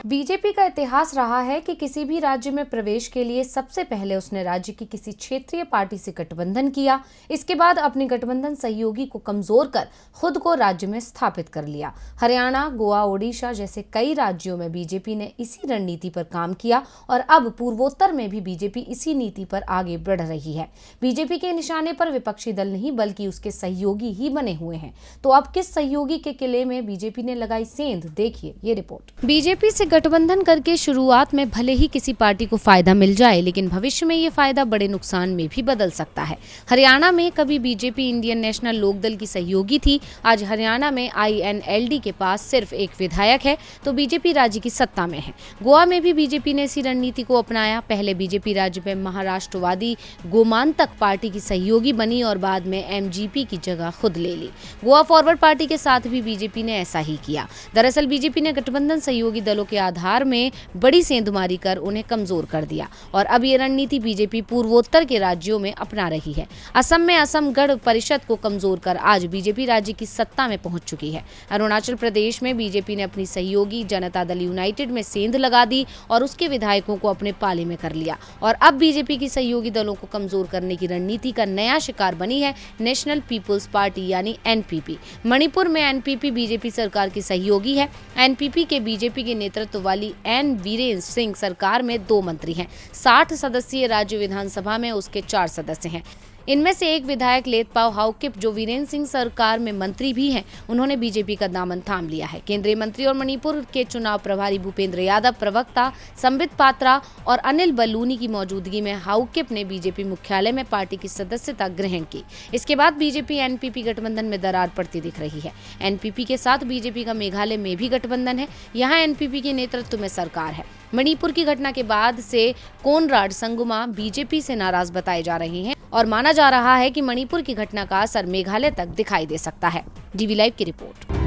BJP का इतिहास रहा है कि किसी भी राज्य में प्रवेश के लिए सबसे पहले उसने राज्य की किसी क्षेत्रीय पार्टी से गठबंधन किया। इसके बाद अपने गठबंधन सहयोगी को कमजोर कर खुद को राज्य में स्थापित कर लिया। हरियाणा, गोवा, ओडिशा जैसे कई राज्यों में बीजेपी ने इसी रणनीति पर काम किया और अब पूर्वोत्तर में भी बीजेपी इसी नीति पर आगे बढ़ रही है। बीजेपी के निशाने पर विपक्षी दल नहीं बल्कि उसके सहयोगी ही बने हुए हैं। तो अब किस सहयोगी के किले में बीजेपी ने लगाई सेंध, देखिए ये रिपोर्ट। बीजेपी से गठबंधन करके शुरुआत में भले ही किसी पार्टी को फायदा मिल जाए, लेकिन भविष्य में ये फायदा बड़े नुकसान में भी बदल सकता है। हरियाणा में कभी बीजेपी इंडियन नेशनल लोकदल की सहयोगी थी। आज हरियाणा में INLD के पास सिर्फ एक विधायक है तो बीजेपी राज्य की सत्ता में है। गोवा में भी बीजेपी ने इसी रणनीति को अपनाया। पहले बीजेपी राज्य में महाराष्ट्रवादी गोमांतक पार्टी की सहयोगी बनी और बाद में MGP की जगह खुद ले ली। गोवा फॉरवर्ड पार्टी के साथ भी बीजेपी ने ऐसा ही किया। दरअसल बीजेपी ने गठबंधन सहयोगी दलों के आधार में बड़ी सेंधमारी कर उन्हें कमजोर कर दिया और अब ये रणनीति बीजेपी पूर्वोत्तर के राज्यों में अपना रही है। असम में असम गण परिषद को कमजोर कर आज बीजेपी राज्य की सत्ता में पहुंच चुकी है। अरुणाचल प्रदेश में बीजेपी ने अपनी सहयोगी जनता दल यूनाइटेड में सेंध लगा दी और उसके विधायकों को अपने पाले में कर लिया और अब बीजेपी की सहयोगी दलों को कमजोर करने की रणनीति का नया शिकार बनी है नेशनल पीपुल्स पार्टी यानी NPP। मणिपुर में NPP बीजेपी सरकार की सहयोगी है। NPP के बीजेपी के नेतृत्व वाली N वीरेंद्र सिंह सरकार में 2 मंत्री हैं। 60 सदस्यीय राज्य विधानसभा में उसके 4 सदस्य हैं। इनमें से एक विधायक लेतपाव हाउकिप जो वीरेंद्र सिंह सरकार में मंत्री भी हैं, उन्होंने बीजेपी का दामन थाम लिया है। केंद्रीय मंत्री और मणिपुर के चुनाव प्रभारी भूपेंद्र यादव, प्रवक्ता संबित पात्रा और अनिल बलूनी की मौजूदगी में हाउकिप ने बीजेपी मुख्यालय में पार्टी की सदस्यता ग्रहण की। इसके बाद बीजेपी NPP गठबंधन में दरार पड़ती दिख रही है। NPP के साथ बीजेपी का मेघालय में भी गठबंधन है। यहाँ NPP के नेतृत्व में सरकार है। मणिपुर की घटना के बाद से कोनराड संगमा बीजेपी से नाराज बताए जा रहे हैं और माना जा रहा है कि मणिपुर की घटना का असर मेघालय तक दिखाई दे सकता है। DV लाइव की रिपोर्ट।